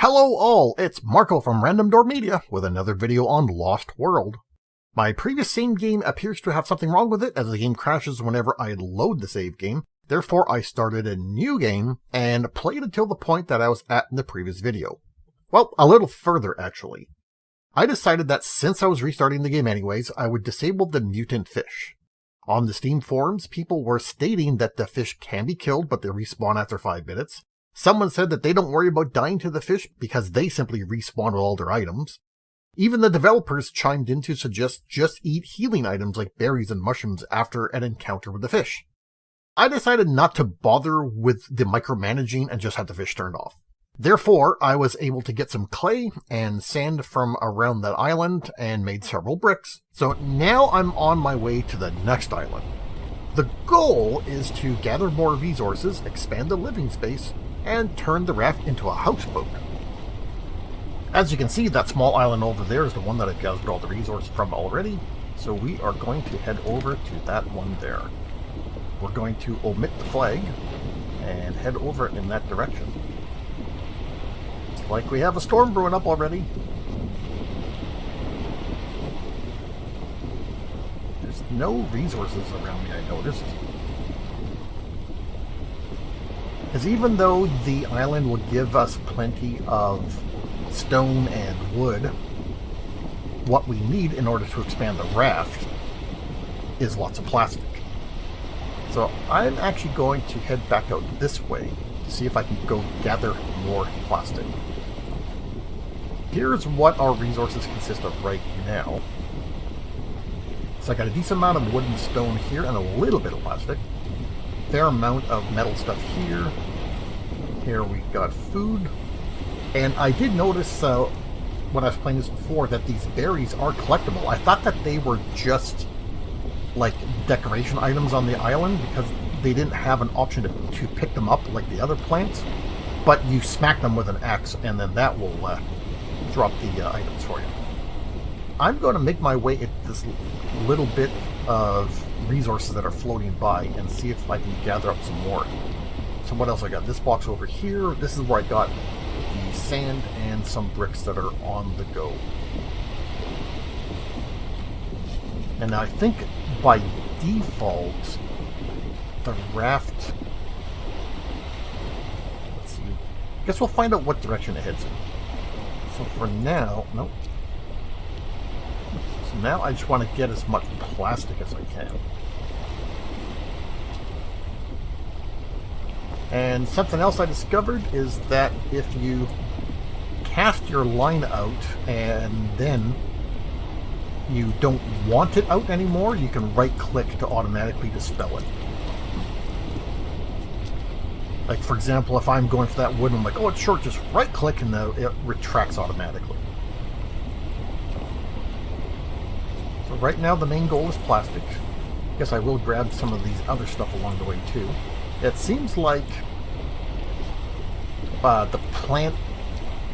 Hello all, it's Marco from Random Door Media with another video on Lost World. My previous save game appears to have something wrong with it as the game crashes whenever I load the save game. Therefore, I started a new game and played until the point that I was at in the previous video. Well, a little further actually. I decided that since I was restarting the game anyways, I would disable the mutant fish. On the Steam forums, people were stating that the fish can be killed, but they respawn after 5 minutes. Someone said that they don't worry about dying to the fish because they simply respawn with all their items. Even the developers chimed in to suggest just eat healing items like berries and mushrooms after an encounter with the fish. I decided not to bother with the micromanaging and just had the fish turned off. Therefore, I was able to get some clay and sand from around that island and made several bricks. So now I'm on my way to the next island. The goal is to gather more resources, expand the living space, and turn the raft into a houseboat. As you can see, that small island over there is the one that I've gathered all the resources from already, so we are going to head over to that one there. We're going to omit the flag and head over in that direction. It's like we have a storm brewing up already. There's no resources around me, I noticed. Because even though the island will give us plenty of stone and wood, what we need in order to expand the raft is lots of plastic. So I'm actually going to head back out this way to see if I can go gather more plastic. Here's what our resources consist of right now. So I got a decent amount of wood and stone here and a little bit of plastic. Fair amount of metal stuff here. Here we got food. And I did notice when I was playing this before that these berries are collectible. I thought that they were just like decoration items on the island because they didn't have an option to pick them up like the other plants. But you smack them with an axe and then that will drop the items for you. I'm going to make my way at this little bit of resources that are floating by and see if I can gather up some more. So what else I got? This box over here. This is where I got the sand and some bricks that are on the go. And I think by default the raft, let's see, I guess we'll find out what direction it heads in. So for now, nope. So now I just want to get as much plastic as I can. And something else I discovered is that if you cast your line out and then you don't want it out anymore, you can right-click to automatically dispel it. Like, for example, if I'm going for that wood and I'm like, oh, it's short, just right-click and it retracts automatically. So right now the main goal is plastic. I guess I will grab some of these other stuff along the way too. It seems like the plant,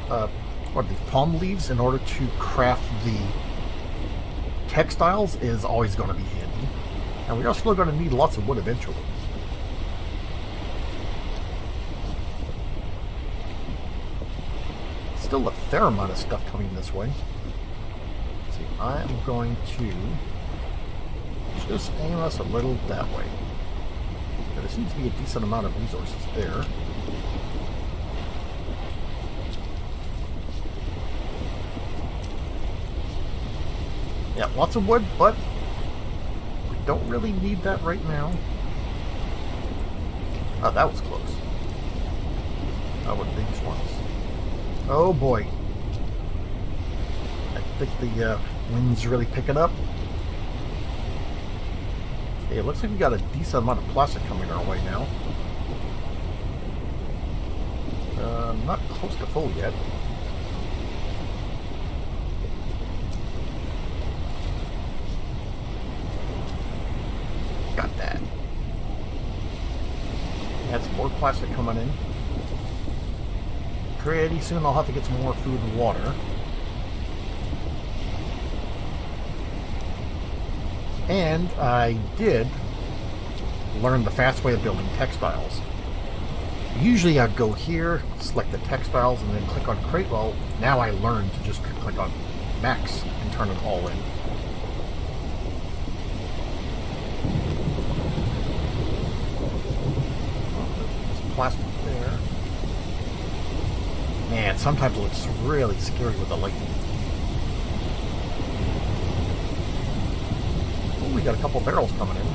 or the palm leaves, in order to craft the textiles is always going to be handy. And we are still going to need lots of wood eventually. Still a fair amount of stuff coming this way. Let's see, I'm going to just aim us a little that way. There seems to be a decent amount of resources there. Yeah, lots of wood, but we don't really need that right now. Oh, that was close. Oh, what are these ones? Oh boy. I think the wind's really picking up. Hey, it looks like we got a decent amount of plastic coming our way now. Not close to full yet. Got that. Had some more plastic coming in. Pretty soon I'll have to get some more food and water. And I did learn the fast way of building textiles. Usually I'd go here, select the textiles, and then click on crate. Well, now I learned to just click on max and turn it all in. There's some plastic there. Man, sometimes it looks really scary with the lightning. Oh, we got a couple barrels coming in.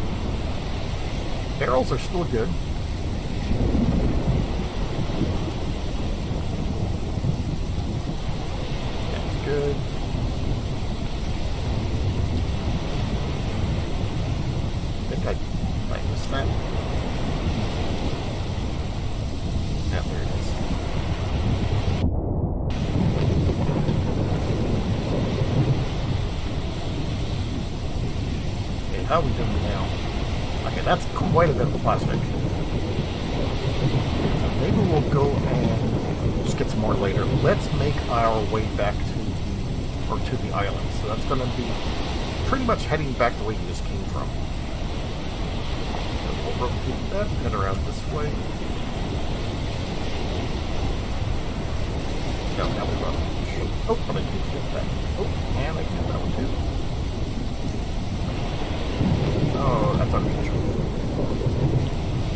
Barrels are still good. That's good. I think I missed that. Yeah, there it is. Okay, how are we doing now? Okay, that's quite a bit of plastic. So maybe we'll go and just get some more later. Let's make our way back to the island. So that's going to be pretty much heading back the way you just came from. So we'll rotate that, head around this way. No, now we're running. Oh, I didn't get that. Oh, and I can get that one too. Oh, that's unusual.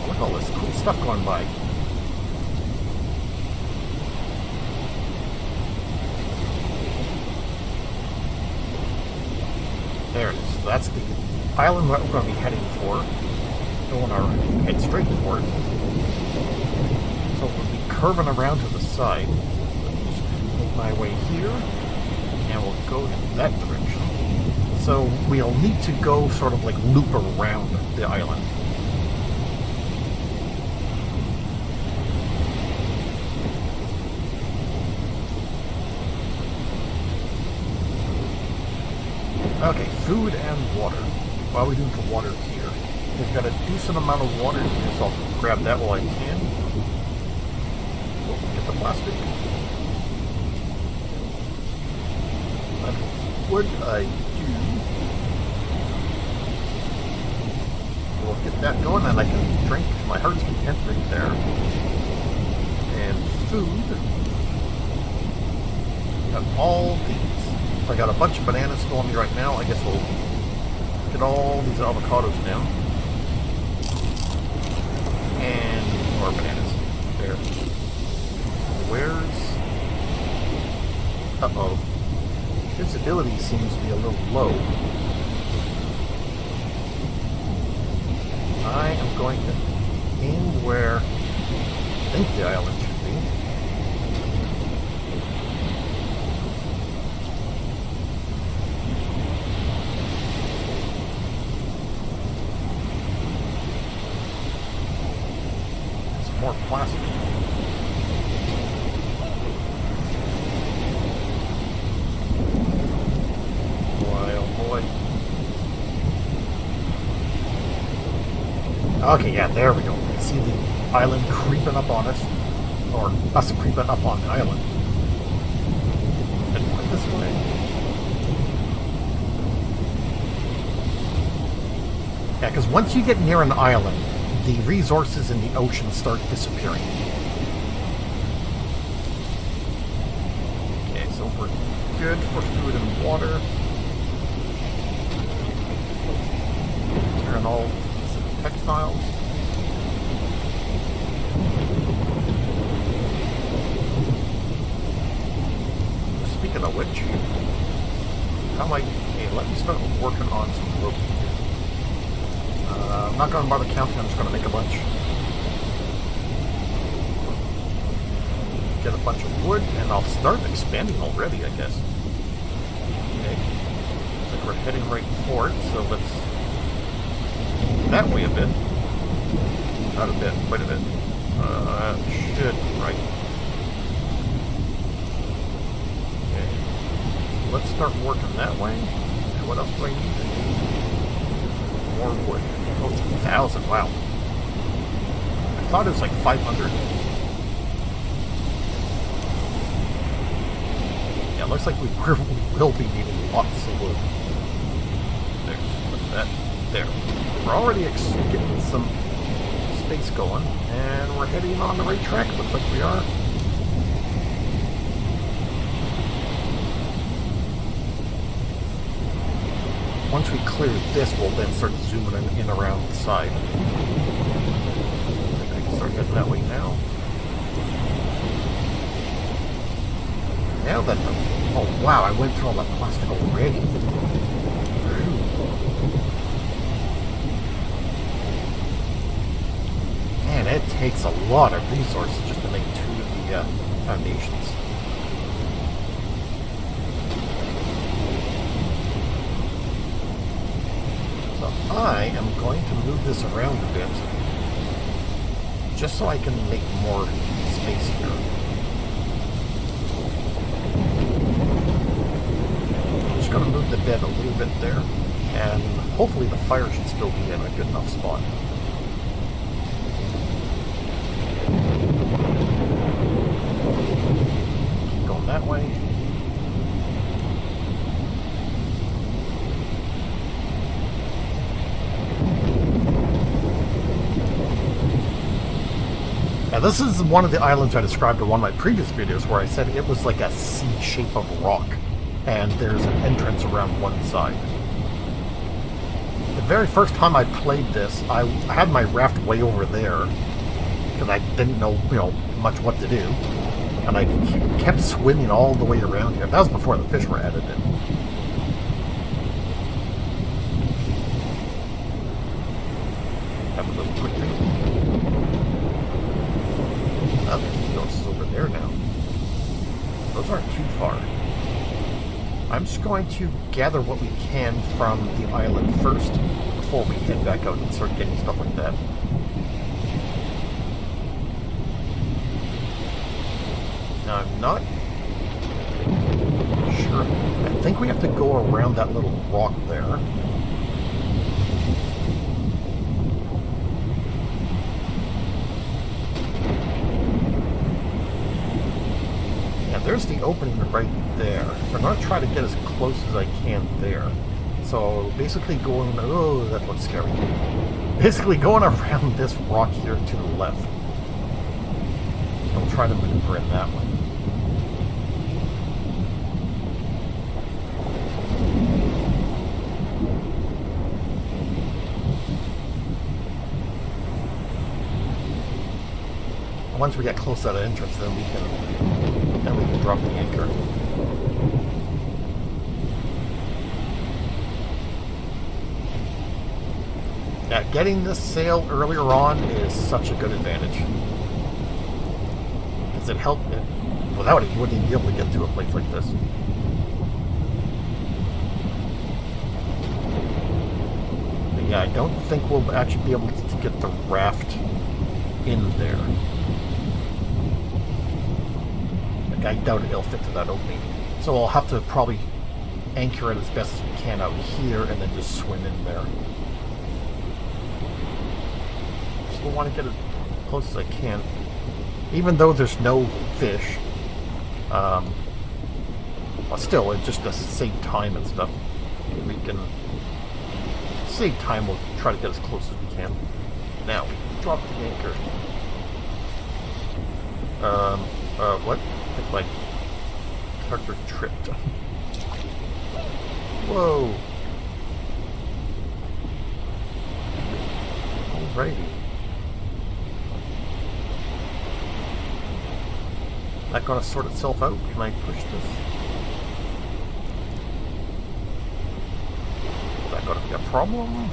Look at all this cool stuff going by. There it is. That's the island that we're going to be heading for. Going our head straight for it. So we'll be curving around to the side. Just make my way here, and we'll go in that direction. So we'll need to go sort of like loop around the island. Okay, food and water. What are we doing for water here? We've got a decent amount of water here, so I'll grab that while I can. Oh, get the plastic. What I do... We'll get that going, and I can drink my heart's content right there. And food. Got all these. I got a bunch of bananas still on me right now. I guess we'll get all these avocados now. And more bananas. There. Where's... Uh-oh. Visibility seems to be a little low. I am going to aim where I think the island should be. Some more plastic. Okay, yeah, there we go. You see the island creeping up on us, or us creeping up on the island. And went this way. Yeah, because once you get near an island, the resources in the ocean start disappearing. Okay, so we're good for food and water. Turn all textiles. Speaking of which, let me start working on some rope. I'm not going to bother counting, I'm just going to make a bunch. Get a bunch of wood, and I'll start expanding already, I guess. Okay. Looks like we're heading right for it, so let's that way a bit. Not a bit, quite a bit. Should, right. Okay. Let's start working that way. And what else do I need? More wood. Oh, it's 1,000, wow. I thought it was like 500. Yeah, it looks like we will be needing lots of wood. There's that. There. We're already getting some base going, and we're heading on the right track. Looks like we are. Once we clear this, we'll then start zooming in around the side. I can start heading that way now. Now that the... Oh wow, I went through all that plastic already. Man, it takes a lot of resources just to make 2 of the foundations. So I am going to move this around a bit, just so I can make more space here. I'm just going to move the bed a little bit there, and hopefully the fire should still be in a good enough spot. Keep going that way. Now this is one of the islands I described in one of my previous videos where I said it was like a C shape of rock, and there's an entrance around one side. The very first time I played this, I had my raft way over there, because I didn't know, much what to do, and I kept swimming all the way around here. That was before the fish were added in. Have a little quick thing. Those over there now. Those aren't too far. I'm just going to gather what we can from the island first before we head back out and start getting stuff like that. Now I'm not sure. I think we have to go around that little rock there. There's the opening right there. So I'm going to try to get as close as I can there. So basically going... Oh, that looks scary. Basically going around this rock here to the left. I'll try to maneuver in that way. Once we get close to that entrance, then we can drop the anchor. Yeah, getting this sail earlier on is such a good advantage. Because it helped it. Without it, you wouldn't even be able to get to a place like this. But yeah, I don't think we'll actually be able to get the raft in there. I doubt it'll fit to that opening. So I'll have to probably anchor it as best as we can out here and then just swim in there. Still want to get as close as I can. Even though there's no fish. Well, still, it just does save time and stuff. We can save time, we'll try to get as close as we can. Now, drop the anchor. What? I think my character tripped. Whoa! Alrighty. That gonna sort itself out? Can I push this? Is that gonna be a problem?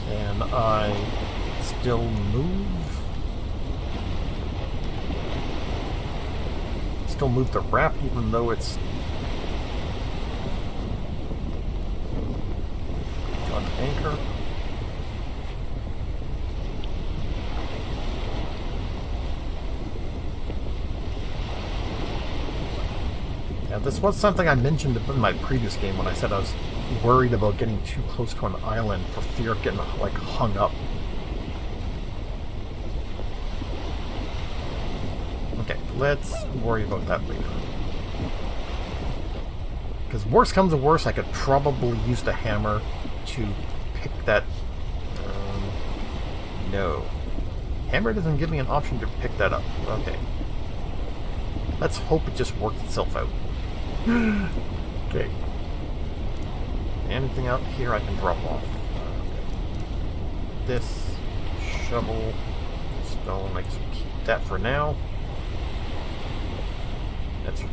Can I still move? Still move the raft even though it's on anchor. Yeah, this was something I mentioned in my previous game when I said I was worried about getting too close to an island for fear of getting like hung up. Okay, let's worry about that later. Because worst comes to worst, I could probably use the hammer to pick that No. Hammer doesn't give me an option to pick that up. Okay. Let's hope it just works itself out. Okay. Anything out here I can drop off. This shovel, stone, I guess we'll keep that for now. That's fine.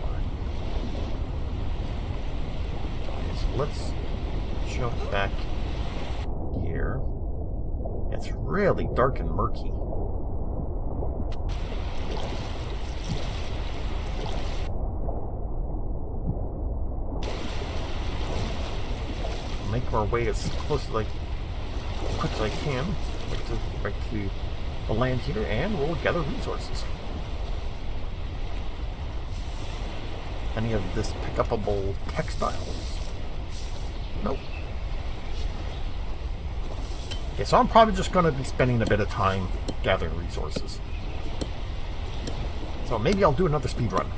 Okay, so let's jump back here. It's really dark and murky. Make our way as close as quick as I can back to the land here, and we'll gather resources. Any of this pick-upable textiles? Nope. Okay, so I'm probably just going to be spending a bit of time gathering resources. So maybe I'll do another speed run.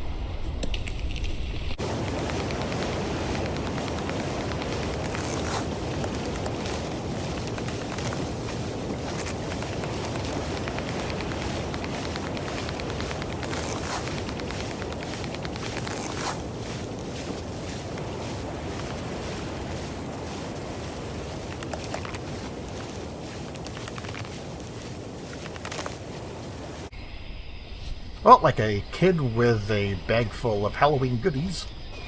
Well, like a kid with a bag full of Halloween goodies,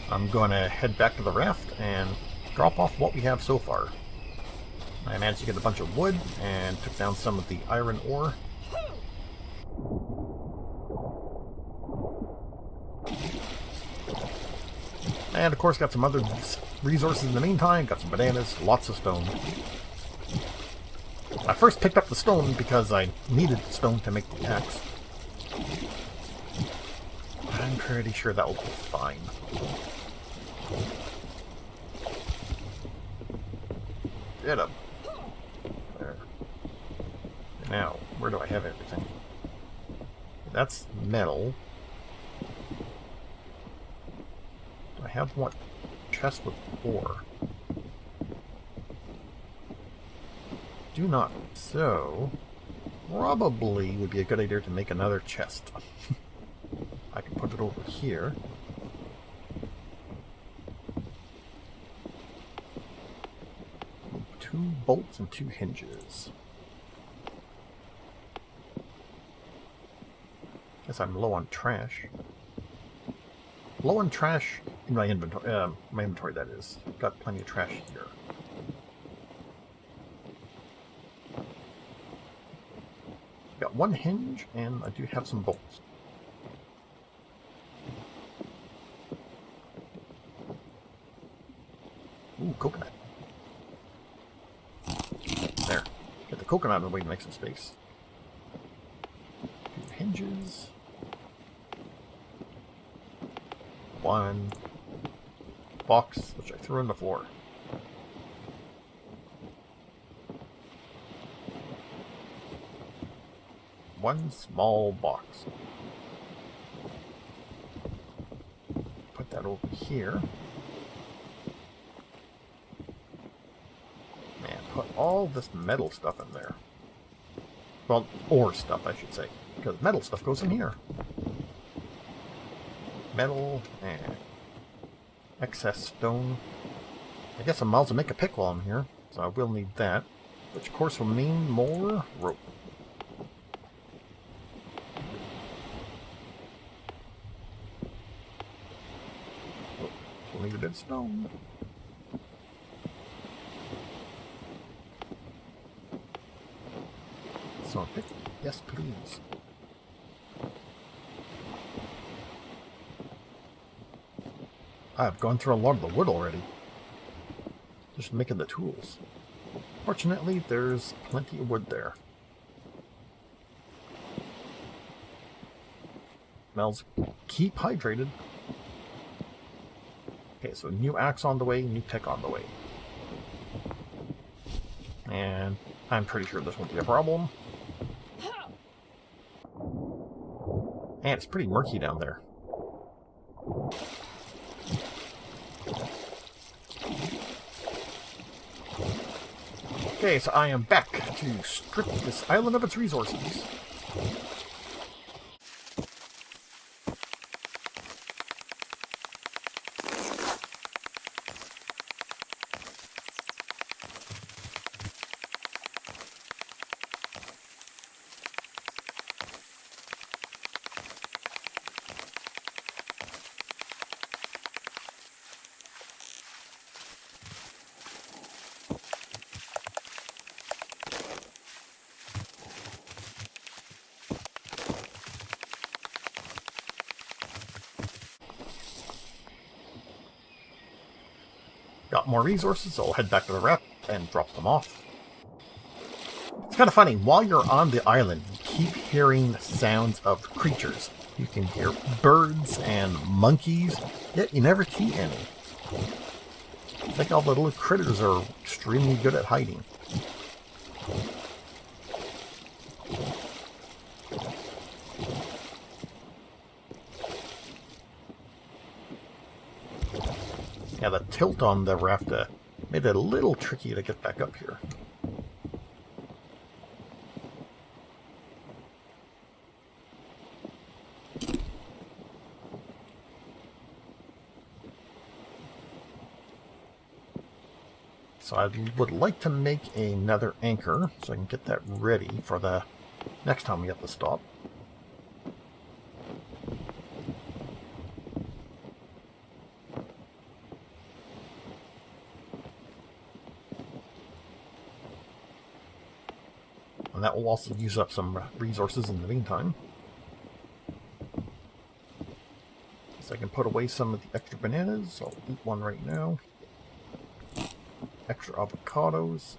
I'm going to head back to the raft and drop off what we have so far. I managed to get a bunch of wood and took down some of the iron ore. And of course got some other resources in the meantime, got some bananas, lots of stone. I first picked up the stone because I needed stone to make the axe. I'm pretty sure that will be fine. Get up. There. Now, where do I have everything? That's metal. Do I have one chest with ore? Do not. So, probably would be a good idea to make another chest. I can put it over here. Two bolts and two hinges. Guess I'm low on trash. Low on trash in my inventory, that is. Got plenty of trash here. Got one hinge, and I do have some bolts. Ooh, coconut. There. Get the coconut out of the way to make some space. Two hinges. One box, which I threw on the floor. One small box. Put that over here. Put all this metal stuff in there. Well, ore stuff, I should say. Because metal stuff goes in here. Metal and excess stone. I guess I might as well make a pick while I'm here. So I will need that. Which, of course, will mean more rope. We'll need a bit of stone. So, yes, please. I've gone through a lot of the wood already. Just making the tools. Fortunately, there's plenty of wood there. Smells. Keep hydrated. Okay, so new axe on the way, new pick on the way. And I'm pretty sure this won't be a problem. And it's pretty murky down there. Okay, so I am back to strip this island of its resources. Got more resources, so I'll head back to the raft and drop them off. It's kind of funny, while you're on the island, you keep hearing sounds of creatures. You can hear birds and monkeys, yet you never see any. I think all the little critters are extremely good at hiding. Yeah, the tilt on the raft made it a little tricky to get back up here. So I would like to make another anchor so I can get that ready for the next time we have to stop. And that will also use up some resources in the meantime. So I can put away some of the extra bananas. I'll eat one right now. Extra avocados.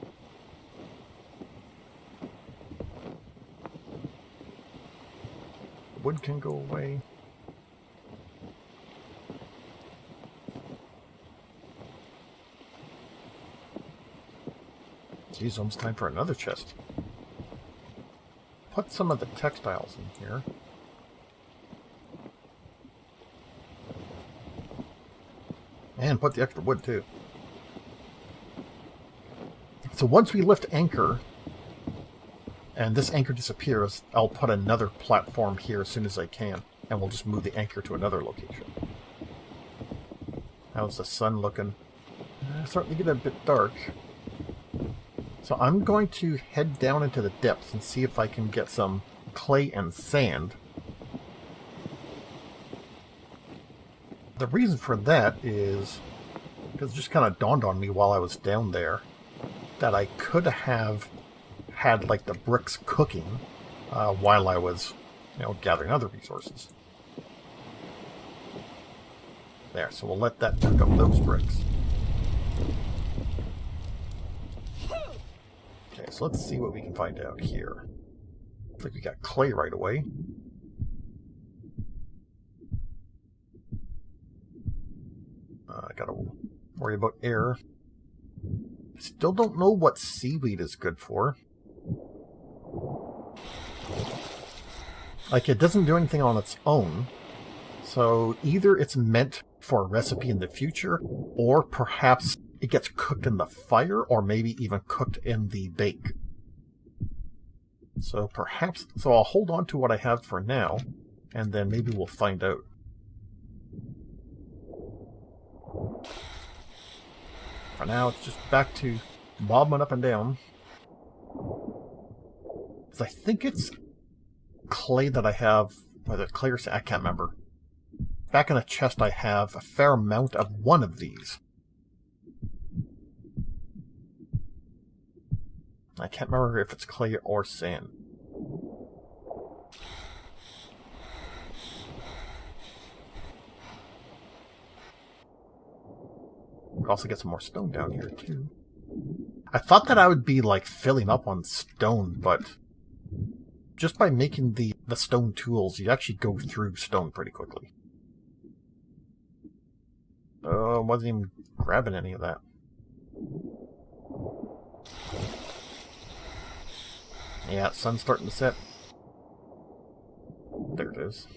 Wood can go away. Geez, almost time for another chest. Put some of the textiles in here. And put the extra wood too. So once we lift anchor, and this anchor disappears, I'll put another platform here as soon as I can, and we'll just move the anchor to another location. How's the sun looking? It's starting to get a bit dark. So I'm going to head down into the depths and see if I can get some clay and sand. The reason for that is because it just kind of dawned on me while I was down there that I could have had like the bricks cooking while I was, gathering other resources. There, so we'll let that cook up those bricks. Okay, so let's see what we can find out here. Looks like we got clay right away. I gotta worry about air. Still don't know what seaweed is good for. Like, it doesn't do anything on its own. So either it's meant for a recipe in the future, or perhaps it gets cooked in the fire, or maybe even cooked in the bake. So perhaps... So I'll hold on to what I have for now, and then maybe we'll find out. For now, it's just back to bobbing up and down. Because I think it's clay that I have, whether it's clay or sand, I can't remember. Back in the chest, I have a fair amount of one of these. I can't remember if it's clay or sand. We also get some more stone down here, too. I thought that I would be, like, filling up on stone, but just by making the stone tools, you actually go through stone pretty quickly. Oh, I wasn't even grabbing any of that. Yeah, sun's starting to set. There it is.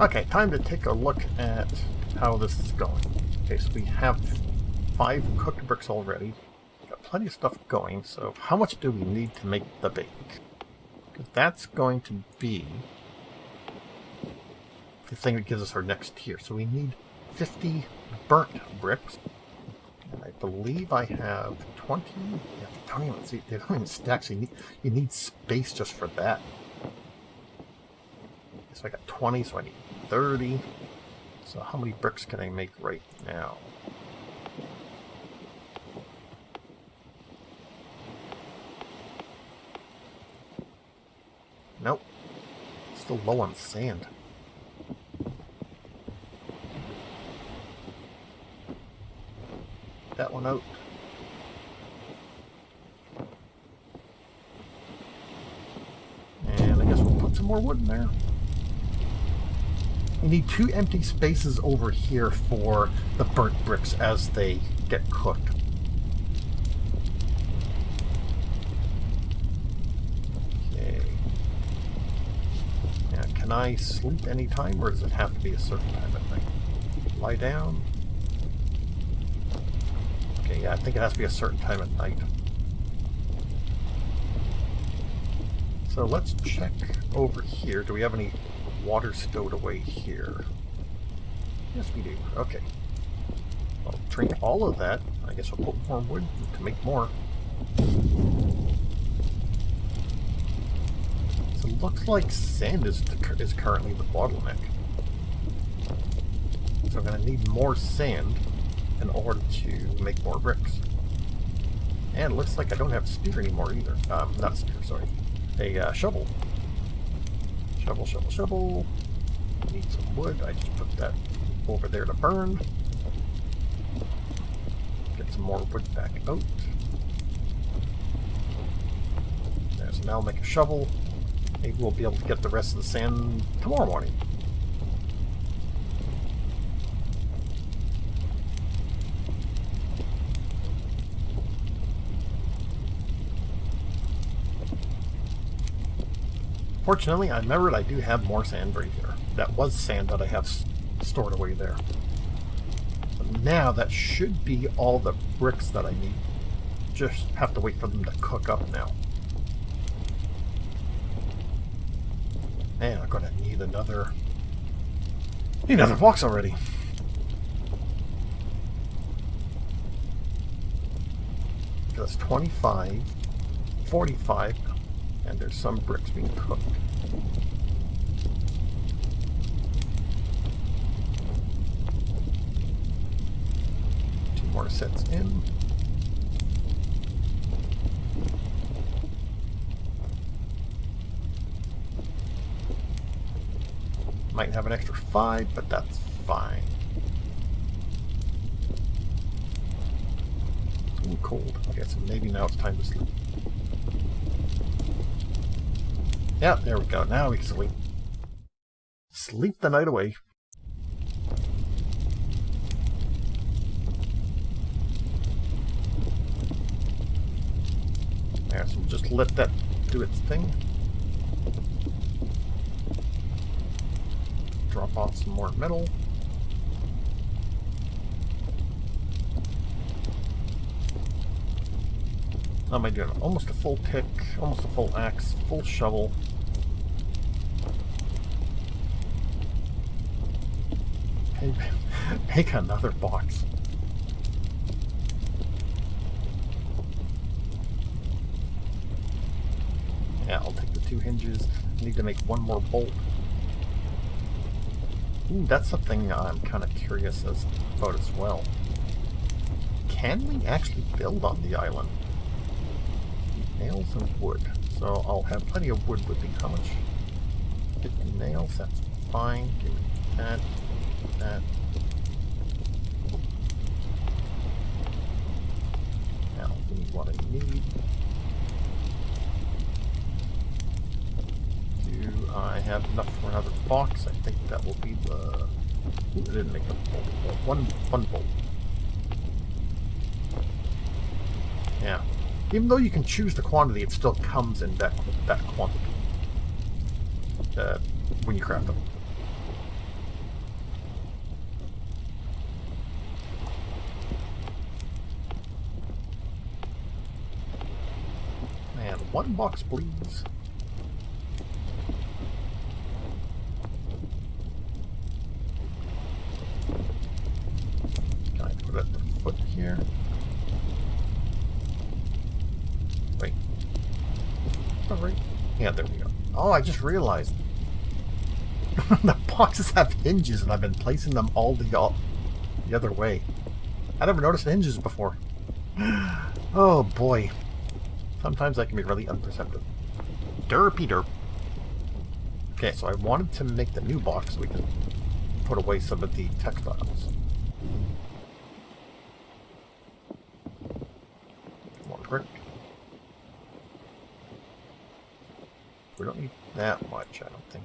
Okay, time to take a look at how this is going. Okay, so we have 5 cooked bricks already. Got plenty of stuff going, so how much do we need to make the bake? Because that's going to be the thing that gives us our next tier. So we need 50 burnt bricks. And I believe I have 20. Yeah, they don't even stack, so you need space just for that. So I got 20, so I need 30. So how many bricks can I make right now? Nope. Still low on sand. That one out. And I guess we'll put some more wood in there. You need 2 empty spaces over here for the burnt bricks as they get cooked. Okay. Now, can I sleep anytime, or does it have to be a certain time at night? Lie down. Okay, yeah, I think it has to be a certain time at night. So let's check over here. Do we have any water stowed away here? Yes, we do. Okay. I'll drink all of that. I guess we'll put more wood to make more. So it looks like sand is currently the bottleneck. So I'm going to need more sand in order to make more bricks. And it looks like I don't have a spear anymore either. Not a spear, sorry. A shovel. Shovel, shovel, shovel. Need some wood. I just put that over there to burn. Get some more wood back out. So now I'll make a shovel. Maybe we'll be able to get the rest of the sand tomorrow morning. Fortunately, I remembered I do have more sand right here. That was sand that I have stored away there. But now that should be all the bricks that I need. Just have to wait for them to cook up now. Man, I'm gonna need another box already. That's 25, 45. And there's some bricks being cooked. Two more sets in. Might have an extra 5, but that's fine. It's getting cold. Okay, so maybe now it's time to sleep. Yeah, there we go. Now we can sleep. Sleep the night away. There, so we'll just let that do its thing. Drop off some more metal. How am I doing? Almost a full pick, almost a full axe, full shovel. Make another box. Yeah, I'll take the 2 hinges. I need to make 1 more bolt. Ooh, that's something I'm kind of curious about as well. Can we actually build on the island? Nails and wood. So I'll have plenty of wood with me. How much? 50 nails, that's fine. Give me that. That. Now, give me what I need. Do I have enough for another box? I think that will be the... Ooh, I didn't make a bolt. One bolt. Yeah. Even though you can choose the quantity, it still comes in that quantity when you craft them. One box, please. Can I put it at the foot here? Wait. All right. Yeah, there we go. Oh, I just realized. The boxes have hinges, and I've been placing them all the other way. I never noticed the hinges before. Oh boy. Sometimes I can be really unperceptive. Derpy derp. Okay, so I wanted to make the new box so we can put away some of the textiles. More brick. We don't need that much, I don't think.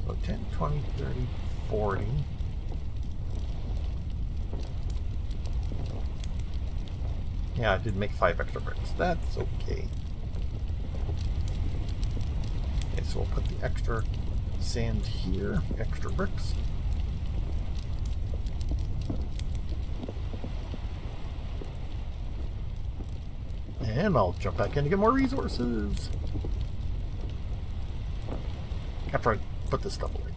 So 10, 20, 30, 40. Yeah, I did make 5 extra bricks. That's okay. Okay, so we'll put the extra sand here, extra bricks. And I'll jump back in to get more resources. After I put this stuff away.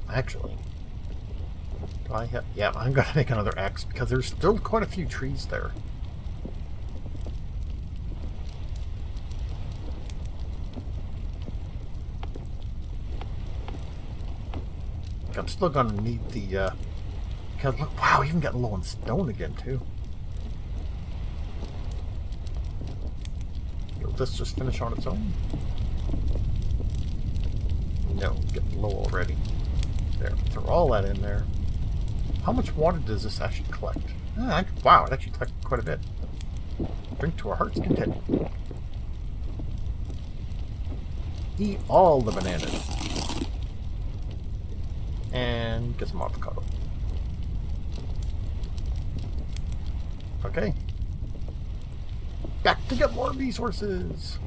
Actually, do I have... Yeah, I'm going to make another axe because there's still quite a few trees there. I'm still going to need the... because look, wow, even getting low on stone again, too. Will this just finish on its own? No, getting low already. There, throw all that in there. How much water does this actually collect? Wow, it actually collected quite a bit. Drink to our heart's content. Eat all the bananas. And get some avocado. Okay. Back to get more resources.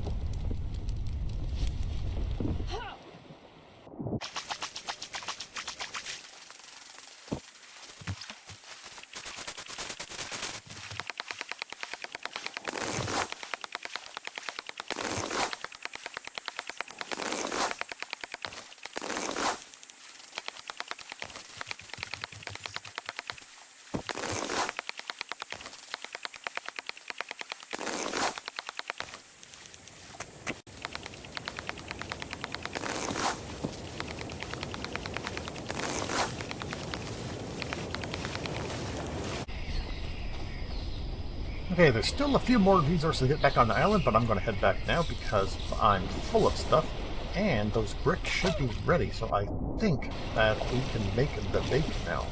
Okay, there's still a few more resources to get back on the island, but I'm going to head back now because I'm full of stuff, and those bricks should be ready, so I think that we can make the bake now.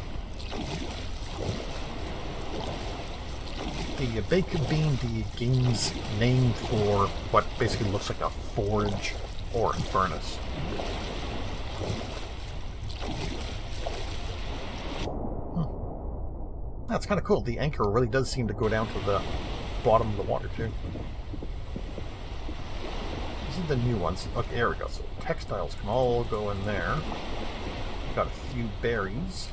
The bake being the game's name for what basically looks like a forge or a furnace. That's kind of cool. The anchor really does seem to go down to the bottom of the water, too. These are the new ones. Okay, there we go. So textiles can all go in there. Got a few berries.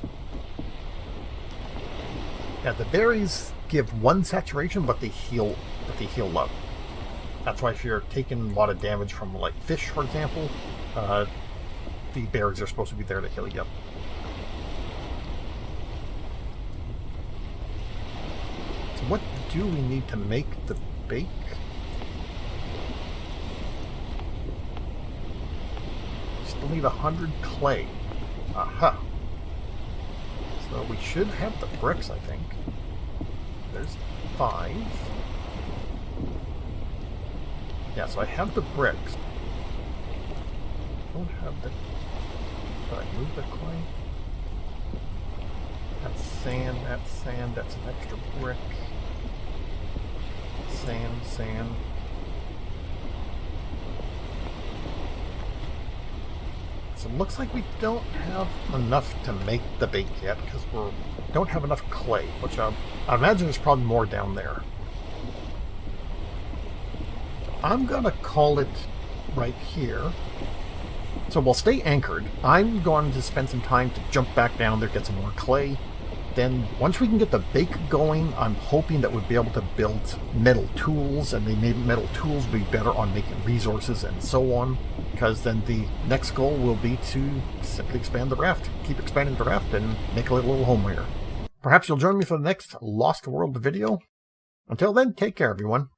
Yeah, the berries give 1 saturation, but they heal up. That's why if you're taking a lot of damage from, like, fish, for example, the berries are supposed to be there to heal you up. What do we need to make the bake? Still need 100 clay. Aha. So we should have the bricks, I think. There's 5. Yeah, so I have the bricks. Don't have the... Should I move the clay? That's sand, that's an extra brick. Sand. So it looks like we don't have enough to make the bake yet because we don't have enough clay, which I imagine there's probably more down there. I'm gonna call it right here. So we'll stay anchored. I'm going to spend some time to jump back down there, get some more clay. Then once we can get the bake going, I'm hoping that we'll be able to build metal tools, and the metal tools will be better on making resources and so on, because then the next goal will be to simply expand the raft, keep expanding the raft, and make a little home here. Perhaps you'll join me for the next Lost World video. Until then, take care, everyone.